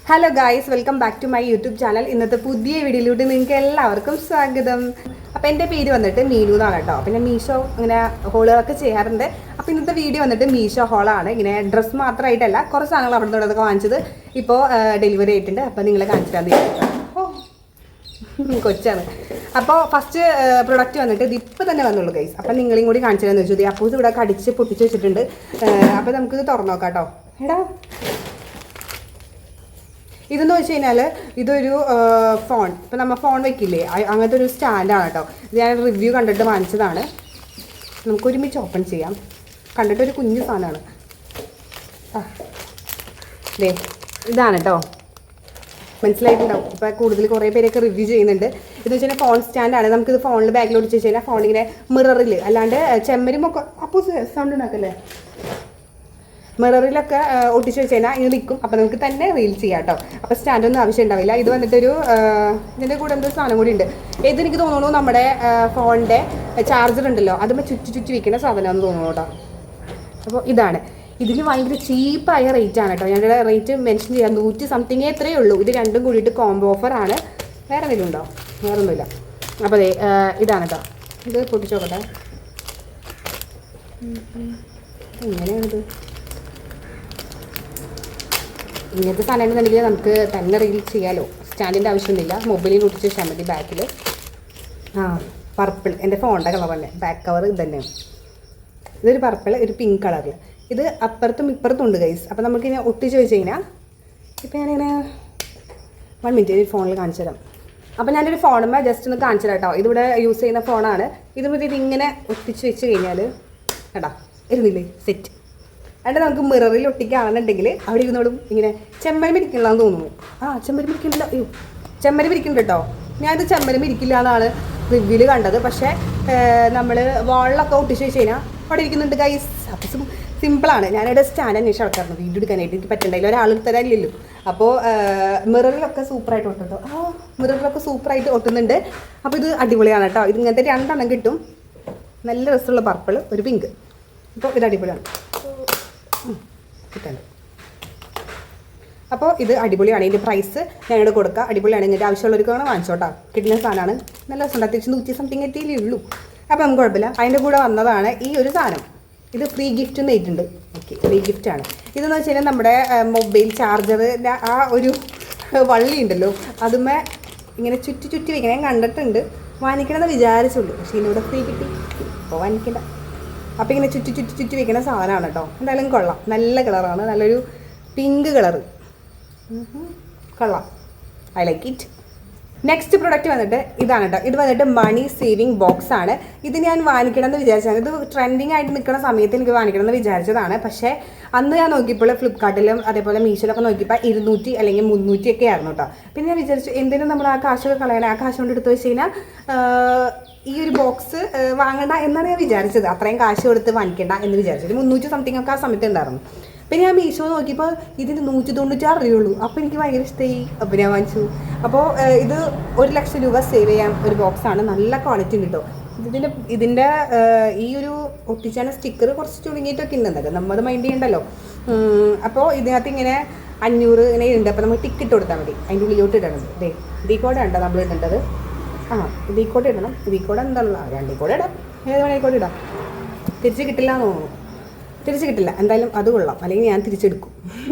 Hello guys, welcome back to my YouTube channel. ഇന്നത്തെ പുതിയ വീഡിയോയിലൂടെ നിങ്ങൾക്ക് എല്ലാവർക്കും സ്വാഗതം. അപ്പോൾ എൻ്റെ പേര് വന്നിട്ട് മീനു എന്നാണ് കേട്ടോ. പിന്നെ മീഷോ ഇങ്ങനെ ഹോളുകളൊക്കെ ചെയ്യാറുണ്ട്. അപ്പോൾ ഇന്നത്തെ വീഡിയോ വന്നിട്ട് മീഷോ ഹോളാണ്. ഇങ്ങനെ ഡ്രസ്സ് മാത്രമായിട്ടല്ല, കുറച്ച് സാധനങ്ങൾ അവിടെ നിന്നൊക്കെ വാങ്ങിച്ചത് ഇപ്പോൾ ഡെലിവറി ആയിട്ടുണ്ട്. അപ്പോൾ നിങ്ങളെ കാണിച്ചു തരാൻ കൊച്ചാണ്. അപ്പോൾ ഫസ്റ്റ് പ്രൊഡക്റ്റ് വന്നിട്ട് ഇത് ഇപ്പോൾ തന്നെ വന്നുള്ളൂ ഗൈസ്. അപ്പോൾ നിങ്ങളെയും കൂടി കാണിച്ചു തരാമെന്ന് വെച്ചു. അപ്പൂസ് ഇവിടെ കടിച്ച് പൊട്ടിച്ച് വെച്ചിട്ടുണ്ട്. അപ്പോൾ നമുക്കിത് തുറന്നു നോക്കാം കേട്ടോ. എടാ, ഇതെന്ന് വെച്ച് കഴിഞ്ഞാൽ ഇതൊരു ഫോൺ, ഇപ്പം നമ്മൾ ഫോൺ വെക്കില്ലേ, അങ്ങനത്തെ ഒരു സ്റ്റാൻഡാണ് കേട്ടോ. ഇത് ഞാൻ റിവ്യൂ കണ്ടിട്ട് വാങ്ങിച്ചതാണ്. നമുക്ക് ഒരുമിച്ച് ഓപ്പൺ ചെയ്യാം. കണ്ടിട്ടൊരു കുഞ്ഞു സാധനമാണ്. ദേ ഇതാണ് കേട്ടോ, മനസ്സിലായിട്ടുണ്ടാവും. ഇപ്പോൾ കൂടുതൽ കുറേ പേരൊക്കെ റിവ്യൂ ചെയ്യുന്നുണ്ട്. ഇതെന്ന് വെച്ച് കഴിഞ്ഞാൽ ഫോൺ സ്റ്റാൻഡാണ്. നമുക്കിത് ഫോണിൽ ബാഗിൽ ഒടിച്ച് വെച്ച് കഴിഞ്ഞാൽ ഫോണിങ്ങനെ മിററിൽ, അല്ലാണ്ട് ചെമ്മരുമൊക്കെ അപ്പോൾ സൗണ്ട് ഉണ്ടാക്കല്ലേ, മിററിലൊക്കെ ഒട്ടിച്ച് വെച്ച് കഴിഞ്ഞാൽ ഇത് നിൽക്കും. അപ്പോൾ നമുക്ക് തന്നെ റീൽ ചെയ്യാം കേട്ടോ. അപ്പോൾ സ്റ്റാൻഡൊന്നും ആവശ്യം ഉണ്ടാവില്ല. ഇത് വന്നിട്ടൊരു ഇതിൻ്റെ കൂടെ എന്തോ സാധനം കൂടി ഉണ്ട്. ഇതെനിക്ക് തോന്നുന്നു നമ്മുടെ ഫോണിൻ്റെ ചാർജർ ഉണ്ടല്ലോ, അതുമ്പോൾ ചുറ്റി വയ്ക്കുന്ന സാധനമാണെന്ന് തോന്നുന്നു കേട്ടോ. അപ്പോൾ ഇതാണ്. ഇതിന് ഭയങ്കര ചീപ്പായ റേറ്റാണ് കേട്ടോ. ഞങ്ങളുടെ റേറ്റ് മെൻഷൻ ചെയ്യാം, 100 സംതിങ്ങേ എത്രയേ ഉള്ളൂ. ഇത് രണ്ടും കൂടിയിട്ട് കോംബോ ഓഫറാണ്. വേറെ എന്തെങ്കിലും ഉണ്ടോ? വേറെ ഒന്നുമില്ല. അപ്പോൾ അതെ ഇതാണ് കേട്ടോ. ഇത് പൊട്ടിച്ച് നോക്കട്ടെ. എങ്ങനെയാണിത്? ഇങ്ങനത്തെ സാധനങ്ങളുണ്ടെങ്കിൽ നമുക്ക് തന്നെ റീൽ ചെയ്യാമല്ലോ. സ്റ്റാൻഡിൻ്റെ ആവശ്യമൊന്നുമില്ല. മൊബൈലിൽ ഒട്ടിച്ച് വെച്ചാൽ മതി ബാക്കിൽ. പർപ്പിൾ, എൻ്റെ ഫോണിൻ്റെ കളർ തന്നെ. ബാക്ക് കവർ ഇത് തന്നെയാണ്. ഇതൊരു പർപ്പിൾ, ഒരു പിങ്ക് കളറിൽ. ഇത് അപ്പുറത്തും ഇപ്പുറത്തും ഉണ്ട് ഗൈസ്. അപ്പോൾ നമുക്കിങ്ങനെ ഒട്ടിച്ച് വെച്ച് കഴിഞ്ഞാൽ, ഇപ്പോൾ ഞാനിങ്ങനെ 1 മിനിറ്റ് ഫോണിൽ കാണിച്ചു തരാം. അപ്പോൾ ഞാനൊരു ഫോണുമ്പോൾ ജസ്റ്റ് ഒന്ന് കാണിച്ചു തരാം കേട്ടോ. ഇതിവിടെ യൂസ് ചെയ്യുന്ന ഫോണാണ്. ഇതിങ്ങനെ ഒട്ടിച്ച് വെച്ച് കഴിഞ്ഞാൽ കേട്ടോ, ഇരുന്നില്ലേ സെറ്റ്. എന്നിട്ട് നമുക്ക് മിററിൽ ഒട്ടിക്കുകയാണെന്നുണ്ടെങ്കിൽ അവിടെ ഇരുന്നോളും. ഇങ്ങനെ ചെമ്മരം ഇരിക്കണമെന്ന് തോന്നുന്നു. ചെമ്മരം ഇരിക്കുന്നില്ല. അയ്യോ, ചെമ്മരം ഇരിക്കുന്നുണ്ട് കേട്ടോ. ഞാനിത് ചെമ്മരം ഇരിക്കില്ല എന്നാണ് റിവ്യൂവിൽ കണ്ടത്. പക്ഷേ നമ്മൾ വാളിലൊക്കെ ഒട്ടിച്ച് വെച്ച് കഴിഞ്ഞാൽ അവിടെ ഇരിക്കുന്നുണ്ട് ഗൈസ്. അപ്പോൾ സിമ്പിളാണ്. ഞാനിവിടെ സ്റ്റാൻഡ് അന്വേഷിച്ച് നടക്കാറുണ്ട് വീഡിയോ എടുക്കാനായിട്ട്. എനിക്ക് പറ്റണ്ടായില്ല, ഒരാൾ തരാനില്ലല്ലോ. അപ്പോൾ മിററിലൊക്കെ സൂപ്പറായിട്ട് ഒട്ടും കേട്ടോ. മിററിലൊക്കെ സൂപ്പറായിട്ട് ഒട്ടുന്നുണ്ട്. അപ്പോൾ ഇത് അടിപൊളിയാണ് കേട്ടോ. ഇത് ഇങ്ങനത്തെ 2 എണ്ണം കിട്ടും. നല്ല രസമുള്ള പർപ്പിൾ, ഒരു പിങ്ക്. അപ്പോൾ ഇത് അടിപൊളിയാണ് കിട്ടാൻ. അപ്പോൾ ഇത് അടിപൊളിയാണ്. ഇതിൻ്റെ പ്രൈസ് ഞങ്ങളുടെ കൊടുക്കുക. അടിപൊളിയാണ്. ഇങ്ങനത്തെ ആവശ്യമുള്ളവർക്കാണ് വാങ്ങിച്ചോട്ടോ. കിട്ടുന്ന സാധനമാണ്. നല്ല രസമുണ്ട്. അത്യാവശ്യം 100 സംതിങ് എത്തിയേ ഉള്ളൂ. അപ്പോൾ നമുക്ക് കുഴപ്പമില്ല. അതിൻ്റെ കൂടെ വന്നതാണ് ഈ ഒരു സാധനം. ഇത് ഫ്രീ ഗിഫ്റ്റ് എന്ന് ആയിട്ടുണ്ട്. ഓക്കെ, ഫ്രീ ഗിഫ്റ്റാണ്. ഇതെന്ന് വെച്ച് കഴിഞ്ഞാൽ നമ്മുടെ മൊബൈൽ ചാർജറിൻ്റെ ആ ഒരു വള്ളി ഉണ്ടല്ലോ, അതുമേ ഇങ്ങനെ ചുറ്റി വയ്ക്കണം. ഞാൻ കണ്ടിട്ടുണ്ട്, വാങ്ങിക്കണമെന്ന് വിചാരിച്ചുള്ളൂ. പക്ഷേ ഇതിനൂടെ ഫ്രീ കിട്ടി. അപ്പോൾ വാങ്ങിക്കണ്ട. അപ്പോൾ ഇങ്ങനെ ചുറ്റി വയ്ക്കുന്ന സാധനമാണ് കേട്ടോ. എന്തായാലും കൊള്ളാം. നല്ല കളറാണ്. നല്ലൊരു പിങ്ക് കളറ്. കൊള്ളാം. I like it. Next product വന്നിട്ട് ഇതാണ് കേട്ടോ. ഇത് വന്നിട്ട് മണി സേവിങ് ബോക്സ് ആണ്. ഇത് ഞാൻ വാങ്ങിക്കണമെന്ന് വിചാരിച്ചതാണ്. ഇത് ട്രെൻഡിങ് ആയിട്ട് നിൽക്കുന്ന സമയത്ത് എനിക്ക് വാങ്ങിക്കണമെന്ന് വിചാരിച്ചതാണ്. പക്ഷേ അന്ന് ഞാൻ നോക്കിയപ്പോൾ ഫ്ലിപ്കാർട്ടിലും അതേപോലെ മീഷോയിലൊക്കെ നോക്കിയപ്പോൾ 200 അല്ലെങ്കിൽ 300 ഒക്കെ ആയിരുന്നു കേട്ടോ. പിന്നെ ഞാൻ വിചാരിച്ചു, എന്തിനും നമ്മൾ ആ കാശൊക്കെ കളയണേ, ആ കാശ് കൊണ്ട് എടുത്ത് വെച്ച് കഴിഞ്ഞാൽ ഈ ഒരു ബോക്സ് വാങ്ങണ്ട എന്നാണ് ഞാൻ വിചാരിച്ചത്. അത്രയും കാശ് കൊടുത്ത് വാങ്ങിക്കേണ്ട എന്ന് വിചാരിച്ചത്. 300 സംതിങ് ഒക്കെ ആ സമയത്ത് ഉണ്ടായിരുന്നു. പിന്നെ ഞാൻ മീഷോ നോക്കിയപ്പോൾ ഇതിന് 196 രൂപയുള്ളൂ. അപ്പോൾ എനിക്ക് ഭയങ്കര ഇഷ്ടമായി. അപ്പോൾ ഞാൻ വാങ്ങിച്ചു. അപ്പോൾ ഇത് 1 ലക്ഷം രൂപ സേവ് ചെയ്യാൻ ഒരു ബോക്സാണ്. നല്ല ക്വാളിറ്റി ഉണ്ട് കേട്ടോ. ഇതിൻ്റെ ഈ ഒരു ഒട്ടിച്ചാന സ്റ്റിക്കർ കുറച്ച് ചുളുങ്ങിയിട്ടൊക്കെ ഉണ്ടെന്നല്ലോ, നമ്മൾ മൈൻഡ് ചെയ്യണ്ടല്ലോ. അപ്പോൾ ഇതിനകത്ത് ഇങ്ങനെ 500 ഇങ്ങനെ ഉണ്ട്. അപ്പോൾ നമ്മൾ ടിക്കറ്റ് കൊടുത്താൽ മതി. അതിൻ്റെ ഉള്ളിലോട്ട് ഇടണം. ഇതീ കോടെ ഉണ്ടോ നമ്മൾ ഇടേണ്ടത്? ഇതീ കോടെ ഇടണം. ഇതീ കോടെ എന്താണല്ലോ, 2 കോടെ ഇടാം. ഏത് വേണമെങ്കിൽ ഇടാം. തിരിച്ച് കിട്ടില്ല എന്ന് തോന്നുന്നു. തിരിച്ച് കിട്ടില്ല. എന്തായാലും അത് കൊള്ളാം, അല്ലെങ്കിൽ ഞാൻ തിരിച്ചെടുക്കും.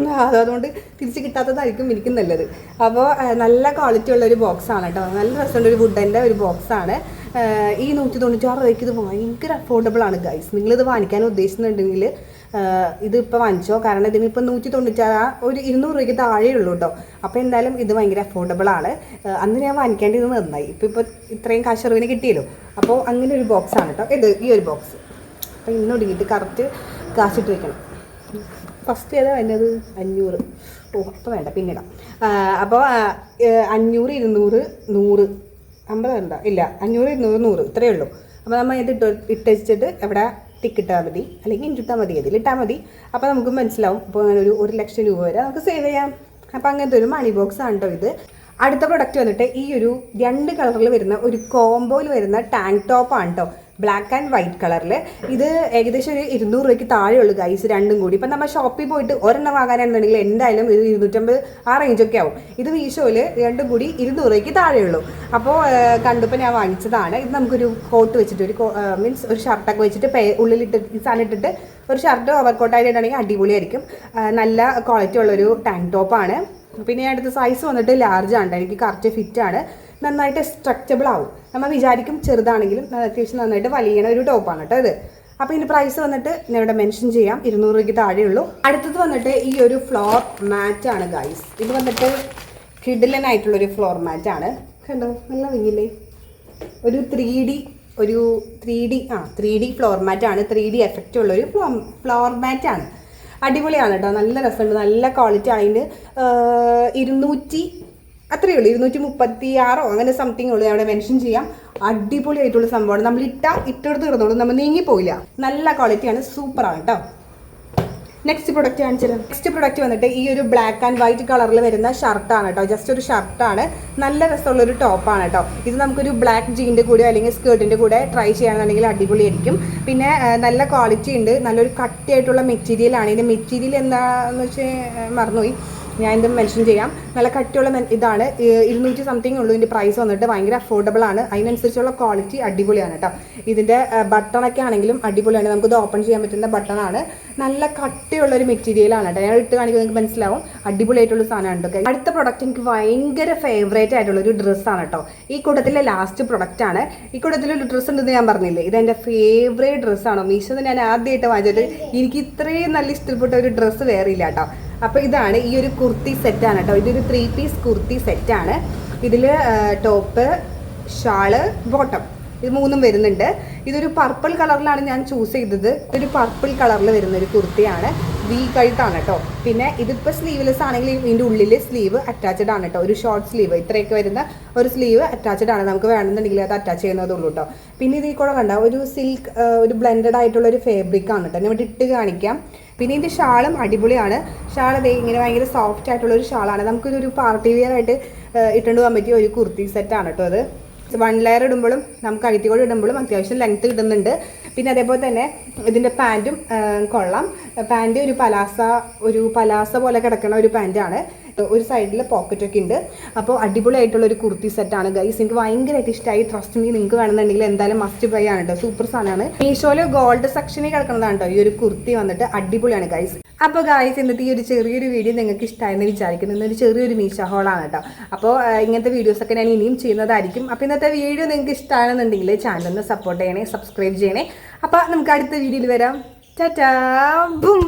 അതുകൊണ്ട് തിരിച്ച് കിട്ടാത്തതായിരിക്കും എനിക്ക് നല്ലത്. അപ്പോൾ നല്ല ക്വാളിറ്റി ഉള്ളൊരു ബോക്സാണ് കേട്ടോ. നല്ല രസമുള്ള ഒരു വുഡൻ്റെ ഒരു ബോക്സാണ്. ഈ 196 രൂപയ്ക്ക് ഇത് ഭയങ്കര അഫോർഡബിൾ ആണ് ഗൈസ്. നിങ്ങളിത് വാങ്ങിക്കാൻ ഉദ്ദേശിക്കുന്നുണ്ടെങ്കിൽ ഇതിപ്പോൾ വാങ്ങിച്ചോ. കാരണം ഇതിനിപ്പോൾ 196, ഒരു 200 രൂപയ്ക്ക് താഴെ ഉള്ളൂ കേട്ടോ. അപ്പോൾ എന്തായാലും ഇത് ഭയങ്കര അഫോർഡബിൾ ആണ്. അന്ന് ഞാൻ വാങ്ങിക്കേണ്ടത് നന്നായി. ഇപ്പോൾ ഇത്രയും കാശറിവിന് കിട്ടിയല്ലോ. അപ്പോൾ അങ്ങനെ ഒരു ബോക്സാണ് കേട്ടോ ഇത്, ഈ ഒരു ബോക്സ്. അപ്പോൾ ഇന്നൊടുങ്ങിയിട്ട് കറക്റ്റ് കാശിട്ട് വയ്ക്കണം. ഫസ്റ്റ് ഏതാ വേണ്ടത്? 500. അപ്പോൾ വേണ്ട, പിന്നിടാം. അപ്പോൾ 500, 200, 100, 50 വേണ്ട. ഇല്ല, 500, 200, 100 ഇത്രയേ ഉള്ളൂ. അപ്പോൾ നമ്മൾ ഇത് ഇട്ടിട്ട് എവിടെ ടിക്കിട്ടാൽ മതി, അല്ലെങ്കിൽ ഇട്ടിട്ടാൽ മതി, ഇതിലിട്ടാൽ മതി. അപ്പോൾ നമുക്ക് മനസ്സിലാവും. അപ്പോൾ അങ്ങനെ ഒരു 1 ലക്ഷം രൂപ വരെ നമുക്ക് സേവ് ചെയ്യാം. അപ്പോൾ അങ്ങനത്തെ ഒരു മണി ബോക്സ് ആണ് കേട്ടോ ഇത്. അടുത്ത പ്രൊഡക്റ്റ് വന്നിട്ട് ഈ ഒരു 2 കളറിൽ വരുന്ന ഒരു കോംബോയിൽ വരുന്ന ടാങ്ക് ടോപ്പാണ് കേട്ടോ. ബ്ലാക്ക് ആൻഡ് വൈറ്റ് കളറിൽ. ഇത് ഏകദേശം ഒരു 200 രൂപയ്ക്ക് താഴെയുള്ളൂ ഗൈസ് രണ്ടും കൂടി. ഇപ്പം നമ്മൾ ഷോപ്പിൽ പോയിട്ട് ഒരെണ്ണം വാങ്ങാനാണെന്നുണ്ടെങ്കിൽ എന്തായാലും ഇത് 250 ആ റേഞ്ചൊക്കെ ആവും. ഇത് മീഷോയിൽ രണ്ടും കൂടി 200 രൂപയ്ക്ക് താഴെയുള്ളൂ. അപ്പോൾ കണ്ടപ്പോൾ ഞാൻ വാങ്ങിച്ചതാണ്. ഇത് നമുക്കൊരു കോട്ട് വെച്ചിട്ട് ഒരു മീൻസ് ഒരു ഷർട്ടൊക്കെ വെച്ചിട്ട് ഉള്ളിലിട്ട് ഈ സാധനം ഇട്ടിട്ട് ഒരു ഷർട്ട് ഓവർകോട്ടായിട്ടാണെങ്കിൽ അടിപൊളിയായിരിക്കും. നല്ല ക്വാളിറ്റി ഉള്ളൊരു ടാങ്ക് ടോപ്പാണ്. പിന്നെ ഞാൻ അടുത്ത സൈസ് വന്നിട്ട് ലാർജ് ആണ്, എനിക്ക് കറക്റ്റ് ഫിറ്റാണ്. നന്നായിട്ട് സ്ട്രെച്ചബിൾ ആവും. നമ്മൾ വിചാരിക്കും ചെറുതാണെങ്കിലും അത്യാവശ്യം നന്നായിട്ട് വലിയ ഒരു ടോപ്പാണ് കേട്ടോ ഇത്. അപ്പോൾ ഇതിൻ്റെ പ്രൈസ് വന്നിട്ട് ഞാൻ ഇവിടെ മെൻഷൻ ചെയ്യാം, 200 രൂപയ്ക്ക് താഴെയുള്ളൂ. അടുത്തത് വന്നിട്ട് ഈ ഒരു ഫ്ലോർ മാറ്റാണ് ഗൈസ്. ഇത് വന്നിട്ട് കിഡിലനായിട്ടുള്ളൊരു ഫ്ലോർ മാറ്റാണ്. കണ്ടോ, നല്ല ഭംഗിയില്ലേ? ഒരു 3D ഫ്ലോർ മാറ്റാണ്. 3D എഫക്റ്റ് ഉള്ളൊരു ഫ്ലോർ മാറ്റാണ്. അടിപൊളിയാണ് കേട്ടോ, നല്ല രസമുണ്ട്, നല്ല ക്വാളിറ്റി ആണ്. അതിന് 200 അത്രയേ ഉള്ളൂ, 236 അങ്ങനെ സംതിങ് ഉള്ളൂ. അവിടെ മെൻഷൻ ചെയ്യാം. അടിപൊളിയായിട്ടുള്ള സംഭവമാണ്. നമ്മൾ ഇട്ടെടുത്ത് കിടന്നോളൂ, നമ്മൾ നീങ്ങിപ്പോയില്ല. നല്ല ക്വാളിറ്റിയാണ്, സൂപ്പറാണ് കേട്ടോ. നെക്സ്റ്റ് പ്രൊഡക്റ്റ് കാണിച്ചു തരാം. നെക്സ്റ്റ് പ്രൊഡക്റ്റ് വന്നിട്ട് ഈ ഒരു ബ്ലാക്ക് ആൻഡ് വൈറ്റ് കളറിൽ വരുന്ന ഷർട്ടാണ് കേട്ടോ. ജസ്റ്റ് ഒരു ഷർട്ടാണ്, നല്ല രസമുള്ളൊരു ടോപ്പാണ് കേട്ടോ. ഇത് നമുക്കൊരു ബ്ലാക്ക് ജീൻ്റെ കൂടെ അല്ലെങ്കിൽ സ്കേർട്ടിൻ്റെ കൂടെ ട്രൈ ചെയ്യുകയാണെന്നുണ്ടെങ്കിൽ അടിപൊളിയായിരിക്കും. പിന്നെ നല്ല ക്വാളിറ്റി ഉണ്ട്, നല്ലൊരു കട്ടിയായിട്ടുള്ള മെറ്റീരിയലാണ്. ഇതിൻ്റെ മെറ്റീരിയൽ എന്താണെന്ന് വെച്ചാൽ മറന്നുപോയി, ഞാൻ ഇത് മെൻഷൻ ചെയ്യാം. നല്ല കട്ടിയുള്ള ഇതാണ്. 200 സംതിങ് ഉള്ളൂ. ഇതിൻ്റെ പ്രൈസ് വന്നിട്ട് ഭയങ്കര അഫോർഡബിൾ ആണ്. അതിനനുസരിച്ചുള്ള ക്വാളിറ്റി അടിപൊളിയാണ് കേട്ടോ. ഇതിൻ്റെ ബട്ടണൊക്കെ ആണെങ്കിലും അടിപൊളിയാണ്, നമുക്കിത് ഓപ്പൺ ചെയ്യാൻ പറ്റുന്ന ബട്ടണാണ്. നല്ല കട്ടിയുള്ളൊരു മെറ്റീരിയലാണ് കേട്ടോ. ഞാൻ ഇട്ട് കാണിക്കുമ്പോൾ നിങ്ങൾക്ക് മനസ്സിലാവും, അടിപൊളിയായിട്ടുള്ള സാധനമാണ് കേട്ടോ. അടുത്ത പ്രൊഡക്റ്റ് എനിക്ക് ഭയങ്കര ഫേവറേറ്റ് ആയിട്ടുള്ളൊരു ഡ്രസ്സാണ് കേട്ടോ. ഈ കൂട്ടത്തിലെ ലാസ്റ്റ് പ്രൊഡക്റ്റാണ്. ഈ കൂട്ടത്തിലൊരു ഡ്രസ്സ് ഉണ്ടെന്ന് ഞാൻ പറഞ്ഞില്ലേ, ഇതെൻ്റെ ഫേവറേറ്റ് ഡ്രസ്സാണോ. മീഷോന്ന് ഞാൻ ആദ്യമായിട്ട് വാങ്ങിച്ചിട്ട് എനിക്ക് ഇത്രയും നല്ല ഇഷ്ടപ്പെട്ട ഒരു ഡ്രസ്സ് വേറെ ഇല്ല കേട്ടോ. അപ്പോൾ ഇതാണ് ഈ ഒരു കുർത്തി സെറ്റാണ് കേട്ടോ. ഇതൊരു 3 പീസ് കുർത്തി സെറ്റാണ്. ഇതിൽ ടോപ്പ്, ഷാള്, ബോട്ടം ഇത് 3ഉം വരുന്നുണ്ട്. ഇതൊരു പർപ്പിൾ കളറിലാണ് ഞാൻ ചൂസ് ചെയ്തത്. ഒരു പർപ്പിൾ കളറിൽ വരുന്ന ഒരു കുർത്തിയാണ്. വി കഴുത്താണ് കേട്ടോ. പിന്നെ ഇതിപ്പോൾ സ്ലീവ്ലെസ് ആണെങ്കിൽ ഇതിൻ്റെ ഉള്ളിൽ സ്ലീവ് അറ്റാച്ച്ഡ് ആണ് കേട്ടോ. ഒരു ഷോർട്ട് സ്ലീവ് ഇത്രയൊക്കെ വരുന്ന ഒരു സ്ലീവ് അറ്റാച്ച്ഡ് ആണ്. നമുക്ക് വേണമെന്നുണ്ടെങ്കിൽ അത് അറ്റാച്ച് ചെയ്യുന്നതുള്ളൂ കേട്ടോ. പിന്നെ ഇതിൽ കൂടെ കണ്ട ഒരു സിൽക്ക് ഒരു ബ്ലെൻഡഡ് ആയിട്ടുള്ളൊരു ഫാബ്രിക്കാണ് കേട്ടോ. ഞാൻ ഇവിടെ ഇട്ട് കാണിക്കാം. പിന്നെ ഇതിൻ്റെ ഷാളും അടിപൊളിയാണ്. ഷാൾ അതേ ഇങ്ങനെ ഭയങ്കര സോഫ്റ്റ് ആയിട്ടുള്ളൊരു ഷാളാണ്. നമുക്കിതൊരു പാർട്ടി വെയർ ആയിട്ട് ഇട്ടുകൊണ്ട് പോകാൻ പറ്റിയ ഒരു കുർത്തി സെറ്റാണ് കേട്ടോ അത്. 1 ലെയർ ഇടുമ്പോഴും നമുക്ക് അഴിത്തിക്കോട് ഇടുമ്പോഴും അത്യാവശ്യം ലെങ്ത്ത് കിട്ടുന്നുണ്ട്. പിന്നെ അതേപോലെ തന്നെ ഇതിൻ്റെ പാൻറ്റും കൊള്ളാം. പാൻറ്റ് ഒരു പലാസ പോലെ കിടക്കുന്ന ഒരു പാൻറ്റാണ്. ഒരു സൈഡിൽ പോക്കറ്റൊക്കെ ഉണ്ട്. അപ്പോൾ അടിപൊളിയായിട്ടുള്ളൊരു കുർത്തി സെറ്റാണ് ഗൈസ്. എനിക്ക് ഭയങ്കരമായിട്ട് ഇഷ്ടമായി. ട്രസ്റ്റ് മീ, നിങ്ങൾക്ക് വേണമെന്നുണ്ടെങ്കിൽ എന്തായാലും മസ്റ്റ് ബൈ ആണ് കേട്ടോ. സൂപ്പർ സാധനമാണ്. മീഷോയിൽ ഗോൾഡ് സെക്ഷനിൽ കിടക്കുന്നതാണ് കേട്ടോ ഈ ഒരു കുർത്തി വന്നിട്ട്. അടിപൊളിയാണ് ഗൈസ്. അപ്പോൾ ഗൈസ്, ഇന്നത്തെ ഈ ഒരു ചെറിയൊരു വീഡിയോ നിങ്ങൾക്ക് ഇഷ്ടമായെന്ന് വിചാരിക്കുന്നു. ഇന്നൊരു ചെറിയൊരു മീഷോ ഹോളാണ് കേട്ടോ. അപ്പോൾ ഇങ്ങനത്തെ വീഡിയോസൊക്കെ ഞാൻ ഇനിയും ചെയ്യുന്നതായിരിക്കും. അപ്പോൾ ഇന്നത്തെ വീഡിയോ നിങ്ങൾക്ക് ഇഷ്ടമാണെന്നുണ്ടെങ്കിൽ ചാനലൊന്ന് സപ്പോർട്ട് ചെയ്യണേ, സബ്സ്ക്രൈബ് ചെയ്യണേ. അപ്പോൾ നമുക്ക് അടുത്ത വീഡിയോയിൽ വരാം. ടാറ്റാ ബൂം.